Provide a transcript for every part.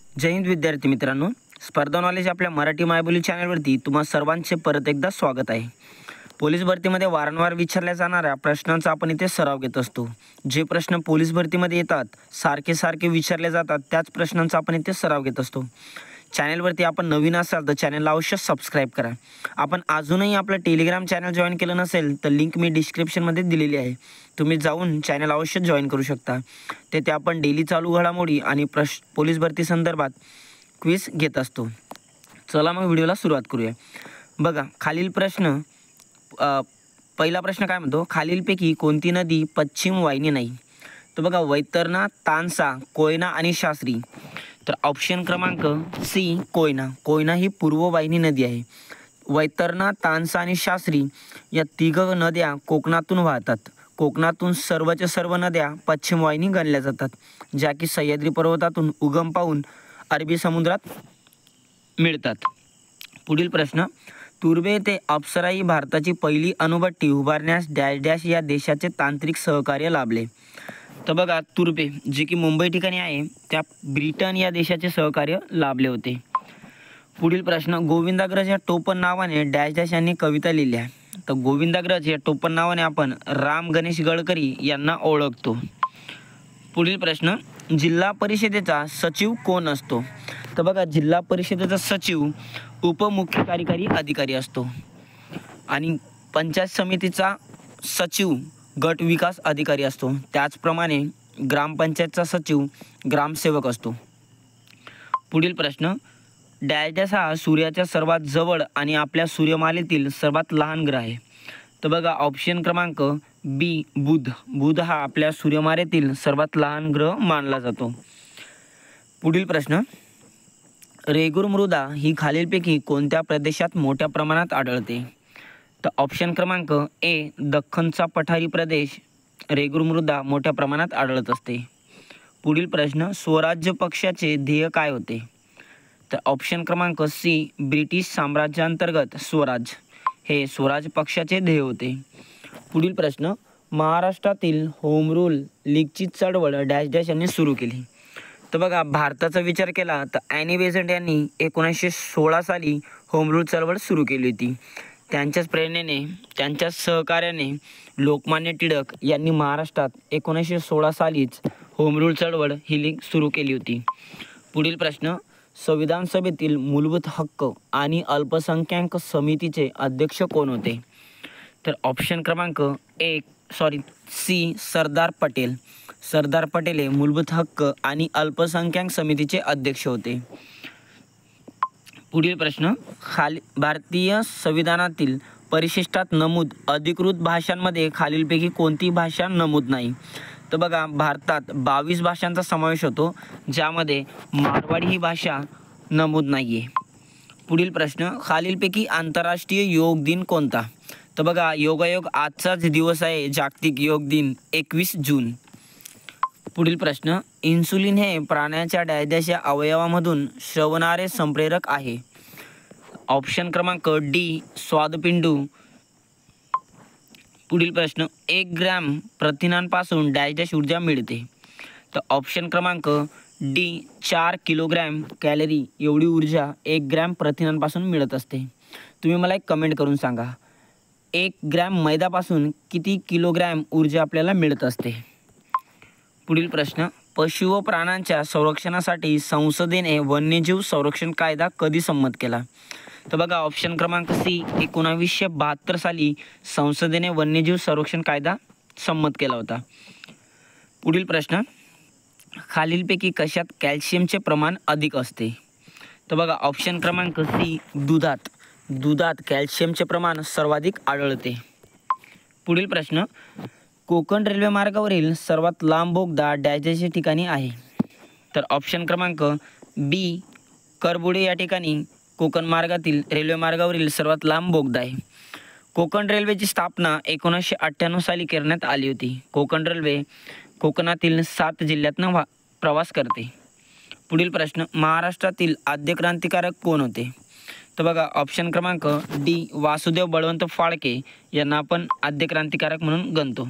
जय हिंद विद्यार्थी मित्रांनो, स्पर्धा नॉलेज आपल्या मराठी मायबोली चॅनलवरती तुम्हा सर्वांचे परत एकदा स्वागत आहे। पोलीस भरतीमध्ये वारंवार विचारल्या जाणाऱ्या प्रश्नांचा आपण इथे सराव घेत असतो। जे प्रश्न पोलीस भरतीमध्ये येतात, सारखे विचारले जातात, त्याच प्रश्नांचा आपण इथे सराव घेत असतो। चॅनलवरती आपण नवीन असाल तर चॅनलला अवश्य सबस्क्राइब करा। आपण अजूनही आपलं टेलिग्राम चॅनल जॉईन केलं नसेल तर लिंक मी डिस्क्रिप्शनमध्ये दिलेली आहे, तुम्ही जाऊन चॅनल अवश्य जॉईन करू शकता। तेथे आपण डेली चालू घडामोडी आणि पोलीस भरती संदर्भात क्विज घेत असतो। चला मग व्हिडिओला सुरुवात करूया। बघा, खालील प्रश्न पहिला प्रश्न काय म्हणतो, खालीलपैकी कोणती नदी पश्चिम वाहिनी नाही? तर बघा, वैतरणा, तानसा, कोयना आणि शास्त्री। तर ऑप्शन क्रमांक सी कोयना। कोयना ही पूर्व वाहिनी नदी आहे। वैतरणा, तानसा आणि शास्त्री या तिघ नद्या कोकणातून वाहतात। कोकणातून सर्वच्या सर्व नद्या पश्चिम वाहिनी गणल्या जातात, ज्या की सह्याद्री पर्वतातून उगम पावून अरबी समुद्रात मिळतात। पुढील प्रश्न, तुर्भे ते अप्सरा ही भारताची पहिली अणुभट्टी उभारण्यास डॅश डॅश या देशाचे तांत्रिक सहकार्य लाभले? तर बघा, तुर्भे जे की मुंबई ठिकाणी आहे, त्या ब्रिटन या देशाचे सहकार्य लाभले होते। पुढील प्रश्न, गोविंदाग्रज या टोपण नावाने डॅश डॅश यांनी कविता लिहिल्या? तर गोविंदाग्रज या टोपण नावाने आपण राम गणेश गडकरी यांना ओळखतो। पुढील प्रश्न, जिल्हा परिषदेचा सचिव कोण असतो? तर बघा, जिल्हा परिषदेचा सचिव उपमुख्य कार्यकारी अधिकारी असतो आणि पंचायत समितीचा सचिव गट विकास अधिकारी असतो। त्याचप्रमाणे ग्रामपंचायतचा सचिव ग्रामसेवक असतो। पुढील प्रश्न, डॅश डॅश हा सूर्याच्या सर्वात जवळ आणि आपल्या सूर्यमालेतील सर्वात लहान ग्रह आहे? तर बघा, ऑप्शन क्रमांक बी बुध। बुध हा आपल्या सूर्यमालेतील सर्वात लहान ग्रह मानला जातो। पुढील प्रश्न, रेगूर मृदा ही खालीलपैकी कोणत्या प्रदेशात मोठ्या प्रमाणात आढळते? तर ऑप्शन क्रमांक ए दख्खनचा पठारी प्रदेश रेगूर मृदा मोठ्या प्रमाणात आढळत असते। पुढील प्रश्न, स्वराज्य पक्षाचे ध्येय काय होते? तर ऑप्शन क्रमांक सी ब्रिटिश साम्राज्याअंतर्गत स्वराज हे स्वराज पक्षाचे ध्येय होते। पुढील प्रश्न, महाराष्ट्रातील होम रूल लीगची चळवळ डॅश डॅश यांनी सुरू केली? तर बघा, भारताचा विचार केला तर ॲनी बेझंट यांनी 1916 साली होम रूल चळवळ सुरू केली होती। त्यांच्याच प्रेरणेने, त्यांच्याच सहकार्याने लोकमान्य टिळक यांनी महाराष्ट्रात 1916 सालीच होम रूल चळवळ ही लीग सुरू केली होती। पुढील प्रश्न, संविधान सभेतील मूलभूत हक्क आणि अल्पसंख्याक समितीचे अध्यक्ष कोण होते? तर ऑप्शन क्रमांक सी सरदार पटेल। सरदार पटेल हे मूलभूत हक्क आणि अल्पसंख्याक समितीचे अध्यक्ष होते। पुढील प्रश्न, भारतीय संविधानातील परिशिष्टात नमूद अधिकृत भाषांमध्ये खालीलपैकी कोणती भाषा नमूद नाही? तर बघा, भारतात 22 भाषांचा समावेश होतो, ज्यामध्ये मारवाडी ही भाषा नमूद नाही आहे। पुढील प्रश्न, खालीलपैकी आंतरराष्ट्रीय योग दिन कोणता? तर बघा, योगायोग आजचाच दिवस आहे, जागतिक योग दिन 21 जून। पुढील प्रश्न, इन्सुलिन हे प्राण्याच्या डॅश डॅश या अवयवामधून श्रवणारे संप्रेरक आहे? ऑप्शन क्रमांक डी स्वादपिंडू। पुढील प्रश्न, 1 ग्रॅम प्रथिनांपासून डॅश डॅश ऊर्जा मिळते? तर ऑप्शन क्रमांक डी 4 किलोग्रॅम कॅलरी एवढी ऊर्जा 1 ग्रॅम प्रथिनांपासून मिळत असते। तुम्ही मला एक कमेंट करून सांगा, 1 ग्रॅम मैद्यापासून किती किलोग्रॅम ऊर्जा आपल्याला मिळत असते? पुढील प्रश्न, पशु व प्राण्यांच्या संरक्षणासाठी संसदेने वन्यजीव संरक्षण कायदा कधी संमत केला? तर बघा, ऑप्शन क्रमांक सी 1972 साली संसदेने वन्यजीव संरक्षण कायदा संमत केला होता। पुढील प्रश्न, खालीलपैकी कशात कॅल्शियमचे प्रमाण अधिक असते? तर बघा, ऑप्शन क्रमांक सी दुधात। दुधात कॅल्शियमचे प्रमाण सर्वाधिक आढळते। पुढील प्रश्न, कोकण रेल्वे मार्गावरील सर्वात लांब बोगदा डॅश डॅश या ठिकाणी आहे? तर ऑप्शन क्रमांक बी करबुडे या ठिकाणी कोकण मार्गातील रेल्वे मार्गावरील सर्वात लांब बोगदा आहे। कोकण रेल्वेची स्थापना 1998 साली करण्यात आली होती। कोकण रेल्वे कोकणातील 7 जिल्ह्यातून प्रवास करते। पुढील प्रश्न, महाराष्ट्रातील आद्य क्रांतिकारक कोण होते? तर बघा, ऑप्शन क्रमांक डी वासुदेव बळवंत फाळके यांना आपण आद्य क्रांतिकारक म्हणून गणतो।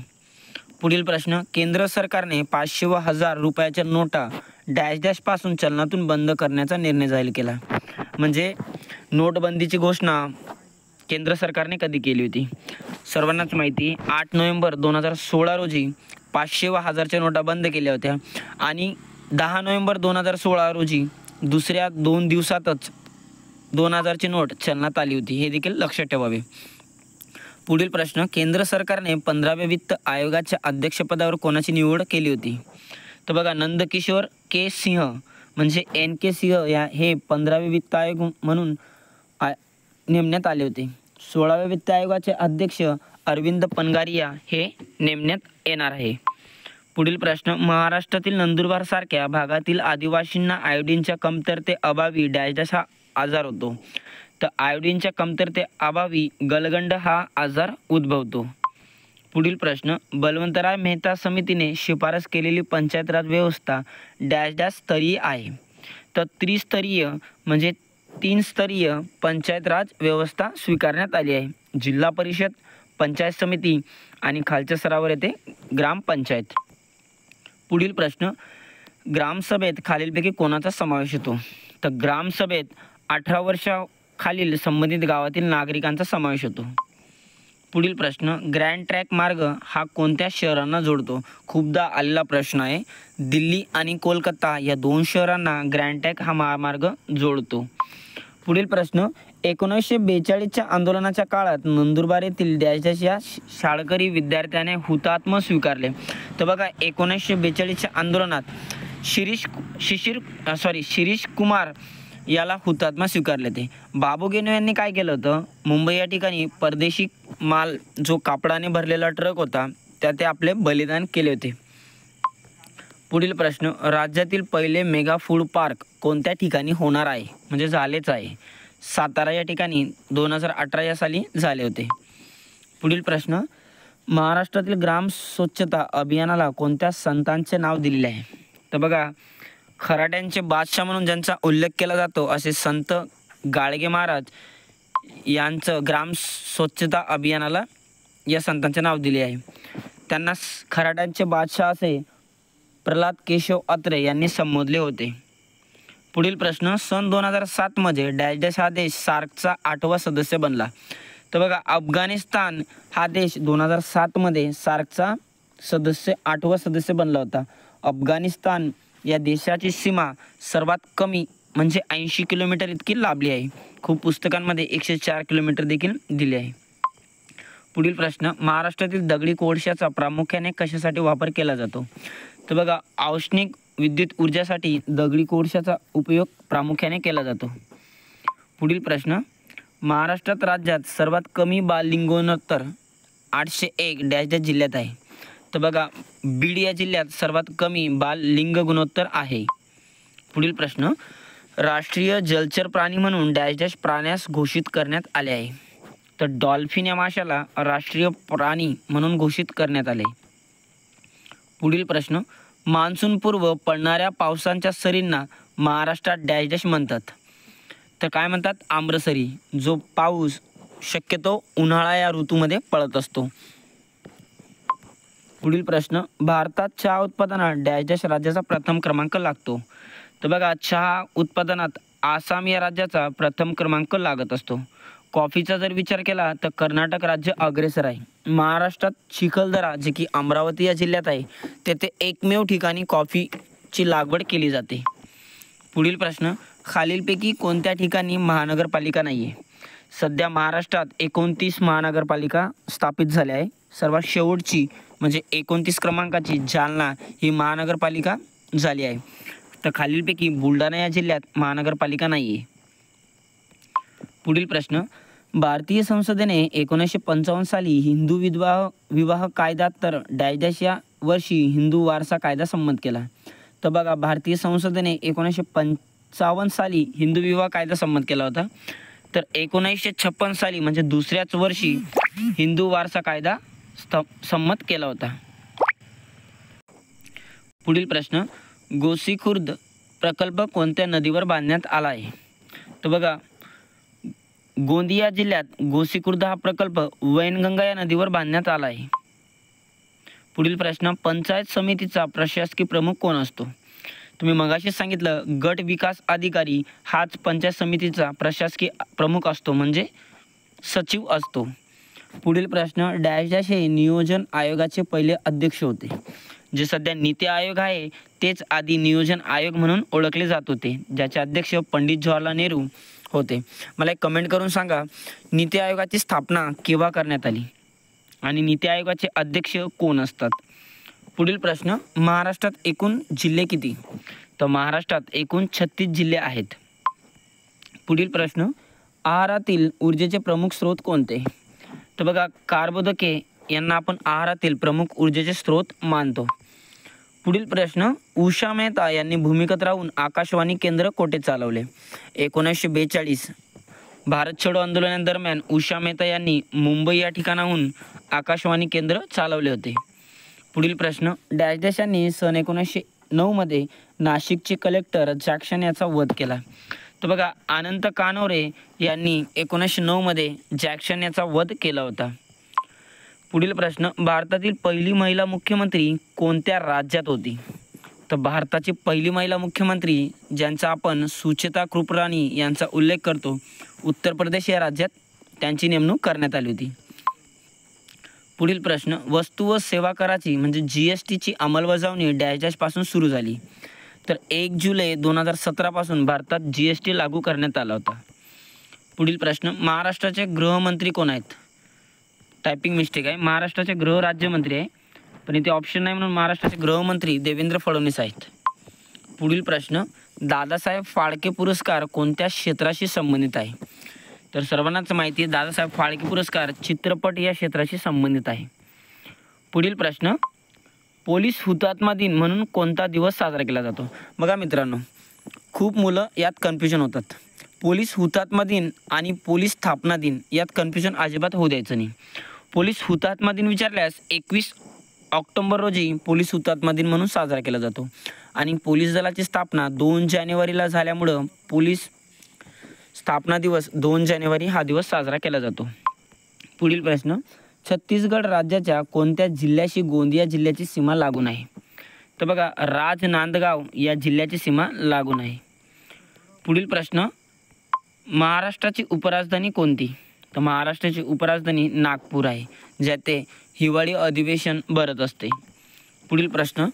पुढील प्रश्न, केंद्र सरकारने 500 व 1000 रुपयाच्या नोटा डॅश डॅश पासून चलनातून बंद करण्याचा निर्णय जाहीर केला. म्हणजे नोटबंदीची घोषणा केंद्र सरकारने कधी केली होती? सर्वांनाच माहिती, 8 नोव्हेंबर 2016 रोजी 500 व 1000च्या नोटा बंद केल्या होत्या आणि 10 नोव्हेंबर 2016 रोजी दुसऱ्या 2 दिवसातच 2000ची नोट चलनात आली होती. हे देखील लक्षात ठेवावे. पुढील प्रश्न, केंद्र सरकारने 15व्या वित्त आयोगाच्या अध्यक्षपदावर कोणाची निवड केली होती? तर बघा, नंदकिशोर के सिंह म्हणजे NK सिंह हे 15वे वित्त आयोग म्हणून नेमण्यात आले होते. 16व्या वित्त आयोगाचे अध्यक्ष अरविंद पनगारिया हे नेमण्यात येणार आहे. पुढील प्रश्न, महाराष्ट्रातील नंदुरबार सारख्या भागातील आदिवासींना आयोडीनच्या कमतरतेअभावी डॅश डॅश हा आजार होतो. तर आयोडीनच्या कमतरतेअभावी गलगंड हा आजार उद्भवतो. पुढील प्रश्न, बलवंतराय मेहता समितीने शिफारस केलेली पंचायत राज व्यवस्था डॅश डॅश स्तरीय आहे. तर त्रिस्तरीय म्हणजे 3 स्तरीय पंचायत राज व्यवस्था स्वीकारण्यात आली आहे. जिल्हा परिषद, पंचायत समिती आणि खालच्या स्तरावर येते ग्रामपंचायत. पुढील प्रश्न, ग्रामसभेत खालीलपैकी कोणाचा समावेश होतो? तर ग्रामसभेत 18 वर्षाखालील संबंधित गावातील नागरिकांचा समावेश होतो. पुढील प्रश्न, ग्रँड ट्रॅक मार्ग हा कोणत्या शहरांना जोडतो? खूपदा आलेला प्रश्न आहे. दिल्ली आणि कोलकाता या 2 शहरांना ग्रँड ट्रॅक हा महामार्ग जोडतो. पुढील प्रश्न, 1942च्या आंदोलनाच्या काळात नंदुरबार येथील डॅश डॅश या शाळकरी विद्यार्थ्याने हुतात्मा स्वीकारले. तर बघा, 1942च्या आंदोलनात शिरीष कुमार याला हुतात्मा स्वीकारले ते. बाबू गेनू यांनी काय केलं होतं? मुंबई या ठिकाणी परदेशी माल जो कापडाने भरलेला ट्रक होता त्या ते आपले बलिदान केले होते. पुढील प्रश्न, राज्यातील पहिले मेगा फूड पार्क कोणत्या ठिकाणी होणार आहे? म्हणजे झालेच आहे. सातारा या ठिकाणी 2018 या साली झाले होते. पुढील प्रश्न, महाराष्ट्रातील ग्राम स्वच्छता अभियानाला कोणत्या संतांचे नाव दिलेले आहे? तर बघा, खराड्यांचे बादशाह म्हणून ज्यांचा उल्लेख केला जातो असे संत गाडगे महाराज यांचं ग्राम स्वच्छता अभियानाला या संतांचे नाव दिले आहे. त्यांना खराड्यांचे बादशाह असे प्रल्हाद केशव अत्रे यांनी संबोधले होते. पुढील प्रश्न, सन 2007 मध्ये डॅश डॅश हा देश सार्कचा 8वा सदस्य बनला. तर बघा, अफगाणिस्तान हा देश 2007 मध्ये सार्कचा 8वा सदस्य बनला होता. अफगाणिस्तान या देशाची सीमा सर्वात कमी म्हणजे 80 किलोमीटर इतकी लांबली आहे. खूप पुस्तकांमध्ये 104 किलोमीटर देखील दिले आहे. पुढील प्रश्न, महाराष्ट्रातील दगडी कोळशाचा प्रामुख्याने कशासाठी वापर केला जातो? तर बघा, औष्णिक विद्युत ऊर्जासाठी दगडी कोळशाचा उपयोग प्रामुख्याने केला जातो. पुढील प्रश्न, महाराष्ट्रात राज्यात सर्वात कमी बाललिंगोत्तर 801 डॅश डॅश जिल्ह्यात आहे. तर बघा, बीड या जिल्ह्यात सर्वात कमी बाल लिंग गुणोत्तर आहे. पुढील प्रश्न, राष्ट्रीय जलचर प्राणी म्हणून डॅश डॅश प्राण्यास घोषित करण्यात आले आहे. तर डॉल्फिन या माशाला राष्ट्रीय प्राणी म्हणून घोषित करण्यात आले. पुढील प्रश्न, मान्सूनपूर्व पडणाऱ्या पावसांच्या सरींना महाराष्ट्रात डॅश डॅश म्हणतात. तर काय म्हणतात? आम्रसरी. जो पाऊस शक्यतो उन्हाळा या ऋतूमध्ये पडत असतो. पुढील प्रश्न, भारतात चहा उत्पादनात डॅश डॅश राज्याचा प्रथम क्रमांक लागतो. तर बघा, चहा उत्पादनात आसाम या राज्याचा प्रथम क्रमांक लागत असतो. कॉफीचा जर विचार केला तर कर्नाटक राज्य अग्रेसर आहे. महाराष्ट्रात चिखलदरा जे की अमरावती या जिल्ह्यात आहे तेथे एकमेव ठिकाणी कॉफीची लागवड केली जाते. पुढील प्रश्न, खालीलपैकी कोणत्या ठिकाणी महानगरपालिका नाही आहे? सध्या महाराष्ट्रात 29 महानगरपालिका स्थापित झाल्या आहे. सर्वात शेवटची म्हणजे 29 क्रमांकाची जालना ही महानगरपालिका झाली आहे. तर खालीलपैकी बुलढाणा या जिल्ह्यात महानगरपालिका नाही आहे. पुढील प्रश्न, भारतीय संसदेने 1955 साली हिंदू विवाह कायदा तर डॅश डॅश या वर्षी हिंदू वारसा कायदा संमत केला. तर बघा, भारतीय संसदेने 1955 साली हिंदू विवाह कायदा संमत केला होता. तर 1956 साली म्हणजे दुसऱ्याच वर्षी हिंदू वारसा कायदा संमत केला होता. पुढील प्रश्न, गोसीखुर्द प्रकल्प कोणत्या नदीवर बांधण्यात आला आहे? तर बघा, गोंदिया जिल्ह्यात गोसीखुर्द हा प्रकल्प वैनगंगा या नदीवर बांधण्यात आला आहे. पुढील प्रश्न, पंचायत समितीचा प्रशासकीय प्रमुख कोण असतो? तुम्ही मगाशीच सांगितलं गट विकास अधिकारी हाच पंचायत समितीचा प्रशासकीय प्रमुख असतो, म्हणजे सचिव असतो. पुढील प्रश्न, डॅश डॅश हे नियोजन आयोगाचे पहिले अध्यक्ष होते. जे सध्या नीती आयोग आहे तेच आधी नियोजन आयोग म्हणून ओळखले जात होते, ज्याचे अध्यक्ष पंडित जवाहरलाल नेहरू होते. मला एक कमेंट करून सांगा, नीती आयोगाची स्थापना केव्हा करण्यात आली आणि नीती आयोगाचे अध्यक्ष कोण असतात? पुढील प्रश्न, महाराष्ट्रात एकूण जिल्हे किती? तर महाराष्ट्रात एकूण 36 जिल्हे आहेत. पुढील प्रश्न, आहारातील ऊर्जेचे प्रमुख स्रोत कोणते? तर बघा, कार्बोदके यांना आपण आहारातील प्रमुख ऊर्जेचे स्रोत मानतो. पुढील प्रश्न, उषा मेहता यांनी भूमिगत राहून आकाशवाणी केंद्र कोठे चालवले? 1942 भारत छोडो आंदोलनादरम्यान उषा मेहता यांनी मुंबई या ठिकाणाहून आकाशवाणी केंद्र चालवले होते. पुढील प्रश्न, डॅश डॅश यांनी सन 1909 मध्ये नाशिकचे कलेक्टर जॅक्सन याचा वध केला. तर बघा, अनंत कानोरे यांनी 1909 मध्ये जॅक्सन याचा वध केला होता. पुढील प्रश्न, भारतातील पहिली महिला मुख्यमंत्री कोणत्या राज्यात होती? तर भारताची पहिली महिला मुख्यमंत्री ज्यांचा आपण सुचेता कृपलानी यांचा उल्लेख करतो, उत्तर प्रदेश या राज्यात त्यांची नेमणूक करण्यात आली होती. पुढील प्रश्न, वस्तू व सेवा कराची म्हणजे GSTची अंमलबजावणी डॅश डॅशपासून सुरू झाली. तर 1 जुलै 2017 पासून भारतात GST लागू करण्यात आला होता. पुढील प्रश्न, महाराष्ट्राचे गृहमंत्री कोण आहेत? टायपिंग मिस्टेक आहे, महाराष्ट्राचे गृह राज्यमंत्री आहे, पण इथे ऑप्शन नाही म्हणून महाराष्ट्राचे गृहमंत्री देवेंद्र फडणवीस आहेत. पुढील प्रश्न, दादासाहेब फाळके पुरस्कार कोणत्या क्षेत्राशी संबंधित आहे? तर सर्वांनाच माहिती आहे, दादासाहेब फाळके पुरस्कार चित्रपट या क्षेत्राशी संबंधित आहे. पुढील प्रश्न, पोलीस हुतात्मा दिन म्हणून कोणता दिवस साजरा केला जातो? बघा मित्रांनो, खूप मुलं यात कन्फ्युजन होतात. पोलीस हुतात्मा दिन आणि पोलीस स्थापना दिन यात कन्फ्युजन अजिबात होऊ द्यायचं नाही. पोलीस हुतात्मा दिन विचारल्यास 21 ऑक्टोबर रोजी पोलीस हुतात्मा दिन म्हणून साजरा केला जातो आणि पोलीस दलाची स्थापना 2 जानेवारीला झाल्यामुळं पोलीस स्थापना दिवस 2 जानेवारी हा दिवस साजरा केला जातो. पुढील प्रश्न, छत्तीसगड राज्याच्या कोणत्या जिल्ह्याशी गोंदिया जिल्ह्याची सीमा लागून आहे? तर बघा, राजनांदगाव या जिल्ह्याची सीमा लागून आहे. पुढील प्रश्न, महाराष्ट्राची उपराजधानी कोणती? तर महाराष्ट्राची उपराजधानी नागपूर आहे, ज्याते हिवाळी अधिवेशन भरत असते. पुढील प्रश्न,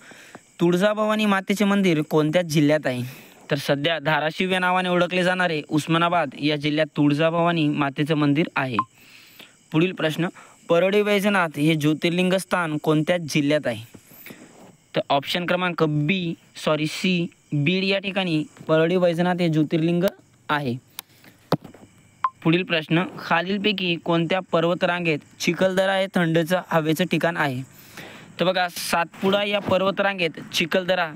तुळजाभवानी मातेचे मंदिर कोणत्या जिल्ह्यात आहे? तर सध्या धाराशिव या नावाने ओळखले जाणारे उस्मानाबाद या जिल्ह्यात तुळजाभवानी मातेचं मंदिर आहे. पुढील प्रश्न, परळी वैजनाथ हे ज्योतिर्लिंग स्थान कोणत्या जिल्ह्यात आहे? तर ऑप्शन क्रमांक सी बीड या ठिकाणी परळी वैजनाथ हे ज्योतिर्लिंग आहे. पुढील प्रश्न, खालीलपैकी कोणत्या पर्वतरांगेत चिखलदरा हे थंडीचं हवेचं ठिकाण आहे? तर बघा, सातपुडा या पर्वतरांगेत चिखलदरा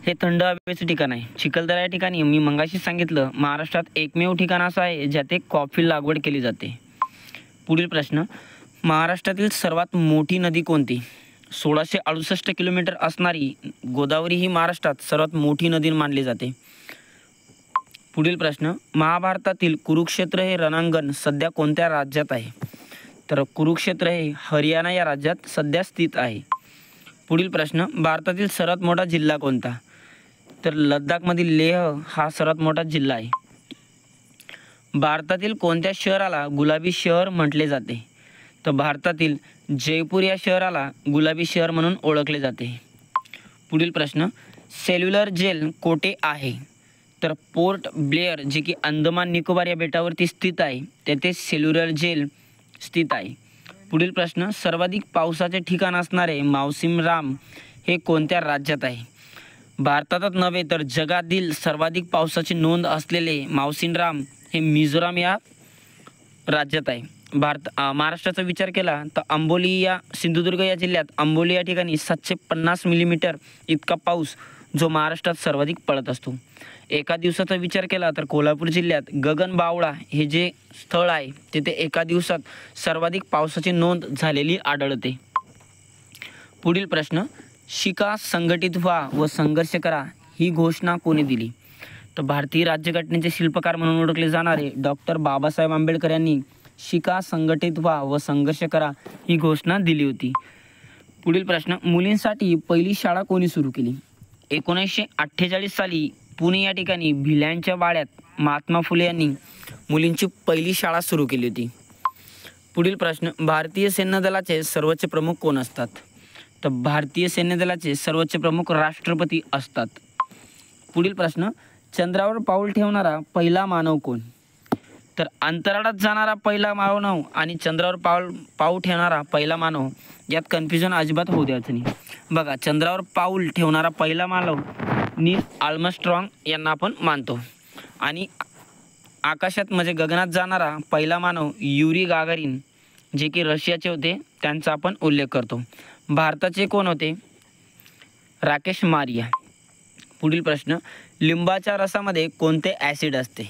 हे थंड हवेचं ठिकाण आहे. चिखलदरा या ठिकाणी मी मगाशी सांगितलं महाराष्ट्रात एकमेव ठिकाण असं आहे ज्याते कॉफी लागवड केली जाते. पुढील प्रश्न, महाराष्ट्रातील सर्वात मोठी नदी कोणती? 1668 किलोमीटर असणारी गोदावरी ही महाराष्ट्रात सर्वात मोठी नदी मानली जाते. पुढील प्रश्न, महाभारतातील कुरुक्षेत्र हे रणांगण सध्या कोणत्या राज्यात आहे? तर कुरुक्षेत्र हे हरियाणा या राज्यात सध्या स्थित आहे. पुढील प्रश्न, भारतातील सर्वात मोठा जिल्हा कोणता? तर लडाखमधील लेह हा सर्वात मोठा जिल्हा आहे. भारतातील कोणत्या शहराला गुलाबी शहर म्हटले जाते? तर भारतातील जयपूर या शहराला गुलाबी शहर म्हणून ओळखले जाते. पुढील प्रश्न, सेल्युलर जेल कोठे आहे? तर पोर्ट ब्लेअर जे की अंदमान निकोबार या बेटावरती स्थित आहे, तेथे सेल्युलर जेल स्थित आहे. पुढील प्रश्न, सर्वाधिक पावसाचे ठिकाण असणारे मौसिम राम हे कोणत्या राज्यात आहे? भारतातच नव्हे तर जगातील सर्वाधिक पावसाची नोंद असलेले मौसिम राम हे मिझोराम या राज्यात आहे. महाराष्ट्राचा विचार केला तर आंबोली या सिंधुदुर्ग या जिल्ह्यात आंबोली या ठिकाणी 750 मिलीमीटर इतका पाऊस जो महाराष्ट्रात सर्वाधिक पडत असतो. एका दिवसाचा विचार केला तर कोल्हापूर जिल्ह्यात गगनबावळा हे जे स्थळ आहे तिथे एका दिवसात सर्वाधिक पावसाची नोंद झालेली आढळते. पुढील प्रश्न, शिका, संघटित व्हा व संघर्ष करा ही घोषणा कोणी दिली? तर भारतीय राज्यघटनेचे शिल्पकार म्हणून ओळखले जाणारे डॉक्टर बाबासाहेब आंबेडकर यांनी शिका, संघटित व्हा व संघर्ष करा ही घोषणा दिली होती. पुढील प्रश्न, मुलींसाठी पहिली शाळा कोणी सुरू केली? 1948 साली पुणे या ठिकाणी भिल्यांच्या वाड्यात महात्मा फुले यांनी मुलींची पहिली शाळा सुरू केली होती. पुढील प्रश्न, भारतीय सैन्य दलाचे सर्वोच्च प्रमुख कोण असतात? तर भारतीय सैन्य दलाचे सर्वोच्च प्रमुख राष्ट्रपती असतात. पुढील प्रश्न, चंद्रावर पाऊल ठेवणारा पहिला मानव कोण? तर अंतराळात जाणारा पहिला मानव आणि चंद्रावर पाऊल ठेवणारा पहिला मानव यात कन्फ्युजन अजिबात होऊ द्यायचं नाही. बघा, चंद्रावर पाऊल ठेवणारा पहिला मानव नील आर्मस्ट्रॉंग यांना आपण मानतो आणि आकाशात म्हणजे गगनात जाणारा पहिला मानव युरी गागारिन जे की रशियाचे होते त्यांचा आपण उल्लेख करतो. भारताचे कोण होते? राकेश मारिया. पुढील प्रश्न, लिंबाच्या रसामध्ये कोणते ॲसिड असते?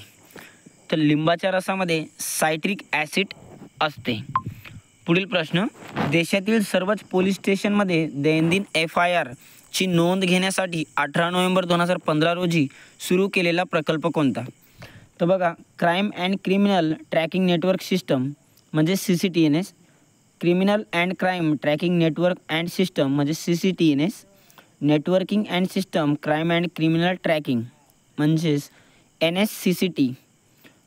तर लिंबाच्या रसामध्ये सायट्रिक ॲसिड असते. पुढील प्रश्न, देशातील सर्वच पोलीस स्टेशनमध्ये दैनंदिन FIR ची नोंद घेण्यासाठी 18 नोव्हेंबर 2015 रोजी सुरू केलेला प्रकल्प कोणता? तर बघा, crime and criminal tracking network system म्हणजे CCTNS, criminal and crime tracking network and system म्हणजे CCTNS, networking and system crime and criminal tracking म्हणजेच NSCCT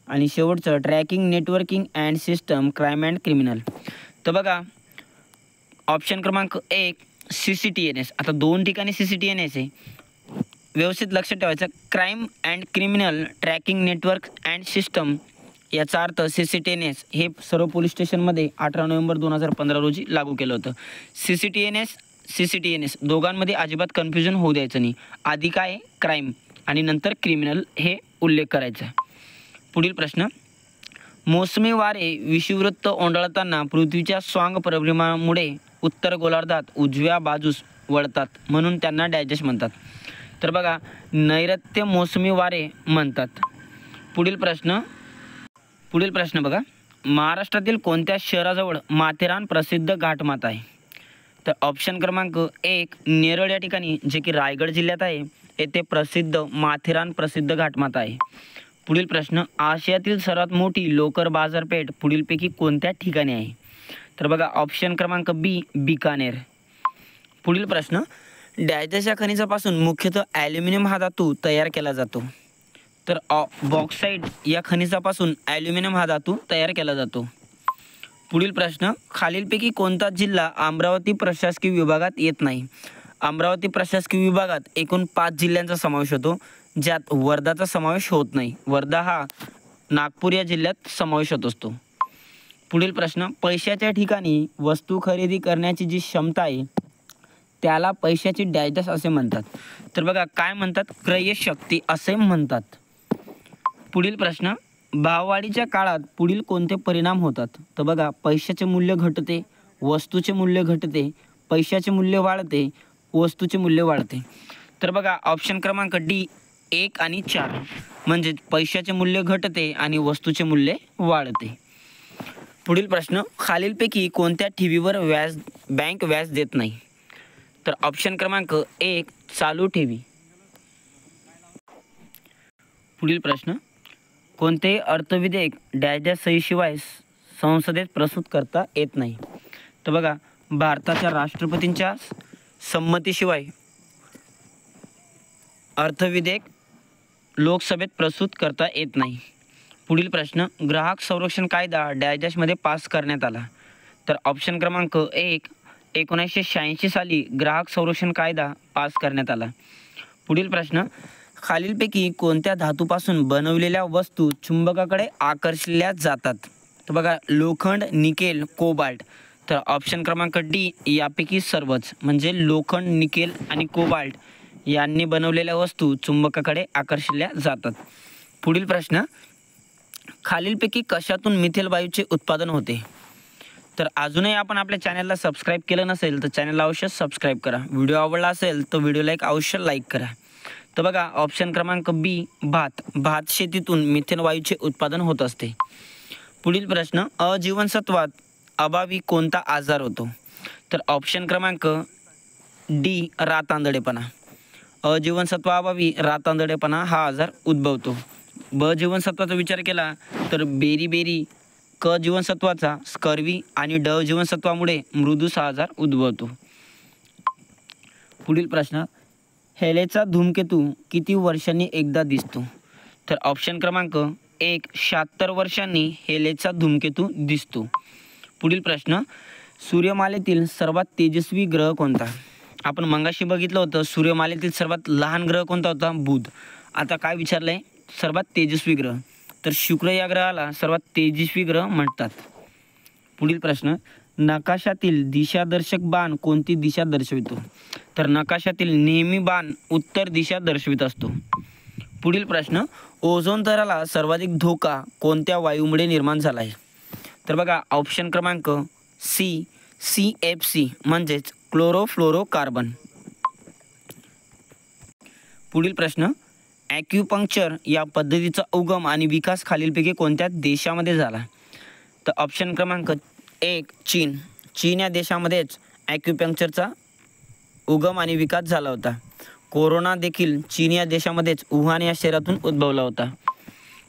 आणि शेवटचं tracking networking and system crime and criminal. तर बघा, ऑप्शन क्रमांक 1 CCTNS. आता दोन ठिकाणी CCTNS आहे, व्यवस्थित लक्षात ठेवायचं. Crime and criminal tracking network and system याचा अर्थ CCTNS हे सर्व पोलीस स्टेशनमध्ये 18 नोव्हेंबर 2015 रोजी लागू केलं होतं. CCTNS दोघांमध्ये अजिबात कन्फ्युजन होऊ द्यायचं नाही. आधी काय क्राईम आणि नंतर क्रिमिनल हे उल्लेख करायचा. पुढील प्रश्न, मोसमी वारे विषुववृत्त ओंडाळताना पृथ्वीच्या स्वांग परिभ्रमणामुळे उत्तर गोलार्धात उजव्या बाजूस वळतात म्हणून त्यांना डॅजेस म्हणतात. तर बघा, नैऋत्य मोसमी वारे म्हणतात. पुढील प्रश्न बघा, महाराष्ट्रातील कोणत्या शहराजवळ माथेरान प्रसिद्ध घाटमाता आहे? तर ऑप्शन क्रमांक 1 नेरळ या ठिकाणी जे की रायगड जिल्ह्यात आहे येथे प्रसिद्ध माथेरान प्रसिद्ध घाटमाता आहे. पुढील प्रश्न, आशियातील सर्वात मोठी लोकर बाजारपेठ पुढीलपैकी कोणत्या ठिकाणी आहे? तर बघा, ऑप्शन क्रमांक B बिकानेर. पुढील प्रश्न, डॅजेस या खनिजापासून मुख्यतः ॲल्युमिनियम हा धातू तयार केला जातो. तर बॉक्साईट या खनिजापासून ॲल्युमिनियम हा धातू तयार केला जातो. पुढील प्रश्न, खालीलपैकी कोणता जिल्हा अमरावती प्रशासकीय विभागात येत नाही? अमरावती प्रशासकीय विभागात एकूण 5 जिल्ह्यांचा समावेश होतो ज्यात वर्धाचा समावेश होत नाही. वर्धा हा नागपूर या जिल्ह्यात समावेश होत असतो. पुढील प्रश्न, पैशाच्या ठिकाणी वस्तू खरेदी करण्याची जी क्षमता आहे त्याला पैशाची डॅजेस असे म्हणतात. तर बघा, काय म्हणतात? क्रयशक्ती असे म्हणतात. पुढील प्रश्न, भाववाढीच्या काळात पुढील कोणते परिणाम होतात? तर बघा, पैशाचे मूल्य घटते, वस्तूचे मूल्य घटते, पैशाचे मूल्य वाढते, वस्तूचे मूल्य वाढते. तर बघा, ऑप्शन क्रमांक D 1 आणि 4 म्हणजे पैशाचे मूल्य घटते आणि वस्तूचे मूल्य वाढते. पुढील प्रश्न, खालीलपैकी कोणत्या ठेवीवर बँक व्याज देत नाही? तर ऑप्शन क्रमांक 1 चालू ठेवी. पुढील प्रश्न, कोणतेही अर्थविधेयक डॅजेस सहीशिवाय संसदेत प्रस्तुत करता येत नाही? तर बघा, भारताच्या राष्ट्रपतींच्या संमतीशिवाय अर्थविधेयक लोकसभेत प्रस्तुत करता येत नाही. पुढील प्रश्न, ग्राहक संरक्षण कायदा डॅजेसमध्ये पास करण्यात आला? तर ऑप्शन क्रमांक 1 1986 साली ग्राहक संरक्षण कायदा पास करण्यात आला. पुढील प्रश्न, खालीलपैकी कोणत्या धातूपासून बनवलेल्या वस्तू चुंबकाकडे आकर्षल्या जातात? तर बघा, लोखंड, निकेल, कोबाल्ट. तर ऑप्शन क्रमांक D यापैकी सर्वच म्हणजे लोखंड, निकेल आणि कोबाल्ट यांनी बनवलेल्या वस्तू चुंबकाकडे आकर्षल्या जातात. पुढील प्रश्न, खालीलपैकी कशातून मिथेन वायूचे उत्पादन होते? तर अजूनही आपण आपल्या चॅनलला सबस्क्राईब केलं नसेल तर चॅनलला अवश्य सबस्क्राईब करा. व्हिडिओ आवडला असेल तर व्हिडिओला एक अवश्य लाईक करा. तर बघा, ऑप्शन क्रमांक B भात शेतीतून मिथेन वायूचे उत्पादन होत असते. पुढील प्रश्न, अजीवनसत्वात अभावी कोणता आजार होतो? तर ऑप्शन क्रमांक D रातांदळेपणा. अजीवनसत्वाअभावी रातांदळेपणा हा आजार उद्भवतो. ब जीवनसत्वाचा विचार केला तर बेरी, क जीवनसत्वाचा स्कर्वी आणि ड जीवनसत्वामुळे मृदूस हा आजार उद्भवतो. पुढील प्रश्न, हेलेचा धूमकेतू किती वर्षांनी एकदा दिसतो? तर ऑप्शन क्रमांक 1, 76 वर्षांनी हेलेचा धूमकेतू दिसतो. पुढील प्रश्न, सूर्यमालेतील सर्वात तेजस्वी ग्रह कोणता? आपण मगाशी बघितलं होतं सूर्यमालेतील सर्वात लहान ग्रह कोणता होता? बुध. आता काय विचारलंय? सर्वात तेजस्वी ग्रह. तर शुक्र या ग्रहाला सर्वात तेजस्वी ग्रह म्हणतात. पुढील प्रश्न, नकाशातील दिशादर्शक बाण कोणती दिशा दर्शवितो? तर नकाशातील नेहमी बाण उत्तर दिशा दर्शवित असतो. पुढील प्रश्न, ओझोन थराला सर्वाधिक धोका कोणत्या वायूमुळे निर्माण झाला आहे? तर बघा ऑप्शन क्रमांक सी, CFC म्हणजेच क्लोरोफ्लोरोकार्बन. पुढील प्रश्न, ॲक्युपंक्चर या पद्धतीचा उगम आणि विकास खालीलपैकी कोणत्या देशामध्ये झाला? तर ऑप्शन क्रमांक 1, चीन. चीन या देशामध्येच ॲक्युपंक्चरचा उगम आणि विकास झाला होता. कोरोना देखील चीन या देशामध्येच वुहान या शहरातून उद्भवला होता.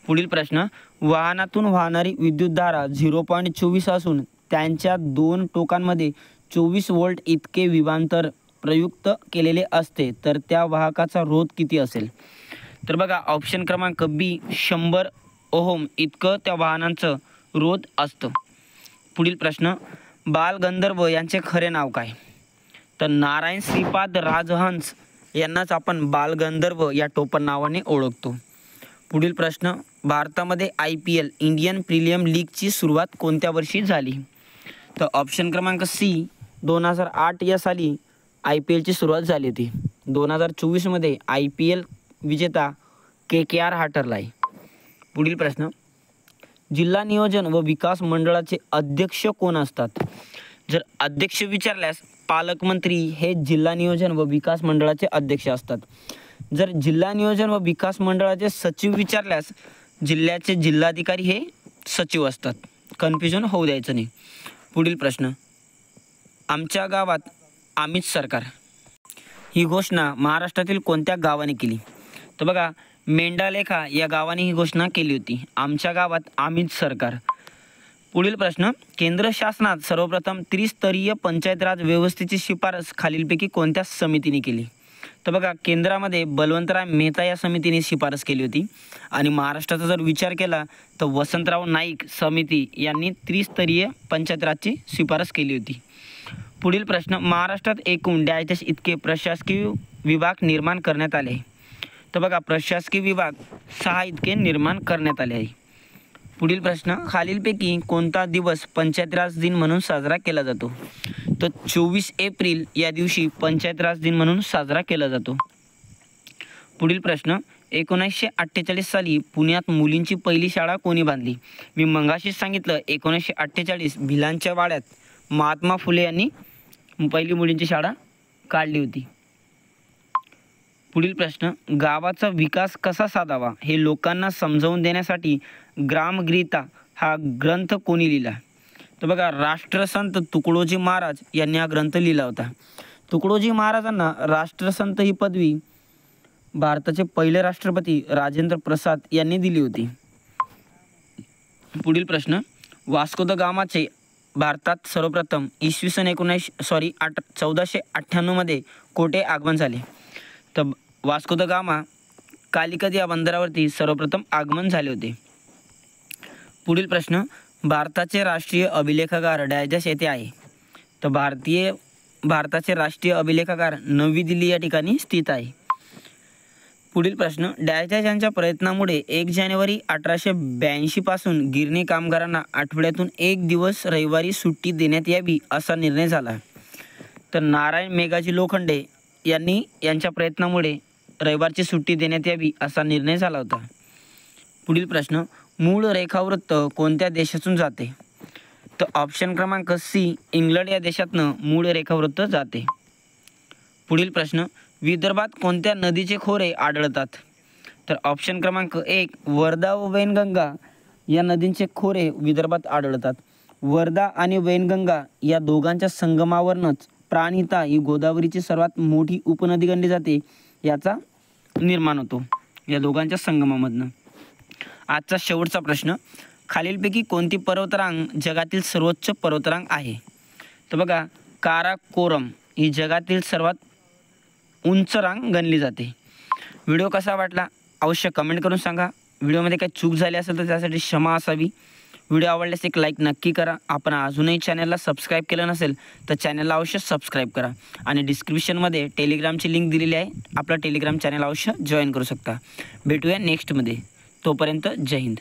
पुढील प्रश्न, वाहनातून वाहणारी विद्युतधारा 0.24 असून त्यांच्या 2 टोकांमध्ये 24 व्होल्ट इतके विभवांतर प्रयुक्त केलेले असते, तर त्या वाहकाचा रोध किती असेल? तर बघा ऑप्शन क्रमांक बी, 100 ओहम इतकं त्या वाहनांचं रोध असतं. पुढील प्रश्न, बालगंधर्व यांचे खरे नाव काय? तर नारायण श्रीपाद राजहंस यांनाच आपण बालगंधर्व या टोपण नावाने ओळखतो. पुढील प्रश्न, भारतामध्ये IPL इंडियन प्रीमियर लीगची सुरुवात कोणत्या वर्षी झाली? तर ऑप्शन क्रमांक सी, 2008 या साली IPLची सुरुवात झाली होती. 2024मध्ये IPL विजेता KKR हा ठरला आहे. पुढील प्रश्न, जिल्हा नियोजन व विकास मंडळाचे अध्यक्ष कोण असतात? जर अध्यक्ष विचारल्यास पालकमंत्री हे जिल्हा नियोजन व विकास मंडळाचे अध्यक्ष असतात. जर जिल्हा नियोजन व विकास मंडळाचे सचिव विचारल्यास जिल्ह्याचे जिल्हाधिकारी हे सचिव असतात. कन्फ्युजन होऊ द्यायचं नाही. पुढील प्रश्न, आमच्या गावात आम्हीच सरकार ही घोषणा महाराष्ट्रातील कोणत्या गावाने केली? तर बघा मेंढालेखा या गावाने ही घोषणा केली होती, आमच्या गावात आम्हीच सरकार. पुढील प्रश्न, केंद्र शासनात सर्वप्रथम त्रिस्तरीय पंचायत राज व्यवस्थेची शिफारस खालीलपैकी कोणत्या समितीने केली? तर बघा केंद्रामध्ये बलवंतराय मेहता या समितीने शिफारस केली होती आणि महाराष्ट्राचा जर विचार केला तर वसंतराव नाईक समिती यांनी त्रिस्तरीय पंचायत राजची शिफारस केली होती. पुढील प्रश्न, महाराष्ट्रात एकूण डॅश इतके प्रशासकीय विभाग निर्माण करण्यात आले? तर बघा प्रशासकीय विभाग 6 इतके निर्माण करण्यात आले आहे. पुढील प्रश्न, खालीलपैकी कोणता दिवस पंचायत राज दिन म्हणून साजरा केला जातो? तर 24 एप्रिल या दिवशी पंचायत राज दिन म्हणून साजरा केला जातो. पुढील प्रश्न, 1948 साली पुण्यात मुलींची पहिली शाळा कोणी बांधली? मी मगाशीच सांगितलं 1948 भिलांच्या वाड्यात महात्मा फुले यांनी पहिली मुलींची शाळा काढली होती. पुढील प्रश्न, गावाचा विकास कसा साधावा हे लोकांना समजावून देण्यासाठी ग्रामगीता हा ग्रंथ कोणी लिहिला? तर बघा राष्ट्रसंत तुकडोजी महाराज यांनी हा ग्रंथ लिहिला होता. तुकडोजी महाराजांना राष्ट्रसंत ही पदवी भारताचे पहिले राष्ट्रपती राजेंद्र प्रसाद यांनी दिली होती. पुढील प्रश्न, वास्को द गामाचे भारतात सर्वप्रथम इसवी सन 1498 मध्ये कोठे आगमन झाले? तर वास्को द गामा कालिकत या बंदरावरती सर्वप्रथम आगमन झाले होते. पुढील प्रश्न, भारताचे राष्ट्रीय अभिलेखागार डॅश येथे आहे? तर भारताचे राष्ट्रीय अभिलेखागार नवी दिल्ली या ठिकाणी स्थित आहे. पुढील प्रश्न, डॅश यांच्या प्रयत्नामुळे 1 जानेवारी 1882 पासून गिरणी कामगारांना आठवड्यातून 1 दिवस रविवारी सुट्टी देण्यात यावी असा निर्णय झाला. तर नारायण मेघाजी लोखंडे यांनी यांच्या प्रयत्नामुळे रविवारची सुट्टी देण्यात यावी असा निर्णय झाला होता. पुढील प्रश्न, मूळ रेखावृत्त कोणत्या देशातून जाते? तर ऑप्शन क्रमांक सी, इंग्लंड या देशातनं मूळ रेखावृत्त जाते. पुढील प्रश्न, विदर्भात कोणत्या नदीचे खोरे आढळतात? तर ऑप्शन क्रमांक 1, वर्धा व वैनगंगा या नदींचे खोरे विदर्भात आढळतात. वर्धा आणि वैनगंगा या दोघांच्या संगमावरनच प्राणहिता ही गोदावरीची सर्वात मोठी उपनदी गणली जाते, याचा निर्माण होतो या दोघांच्या संगमामधनं. आजचा शेवटचा प्रश्न, खालीलपैकी कोणती पर्वतरांग जगातील सर्वोच्च पर्वतरांग आहे? तर बघा काराकोरम ही जगातील सर्वात उंच रांग गणली जाते. व्हिडिओ कसा वाटला अवश्य कमेंट करून सांगा. व्हिडिओमध्ये काही चूक झाली असेल तर त्यासाठी क्षमा असावी. व्हिडिओ आवडल्यास एक लाईक नक्की करा. आपण अजूनही चॅनलला सबस्क्राईब केलं नसेल तर चॅनलला अवश्य सबस्क्राईब करा आणि डिस्क्रिप्शनमध्ये टेलिग्रामची लिंक दिलेली आहे. आपला टेलिग्राम चॅनल अवश्य जॉईन करू शकता. भेटूया नेक्स्टमध्ये. तोपर्यंत जय हिंद.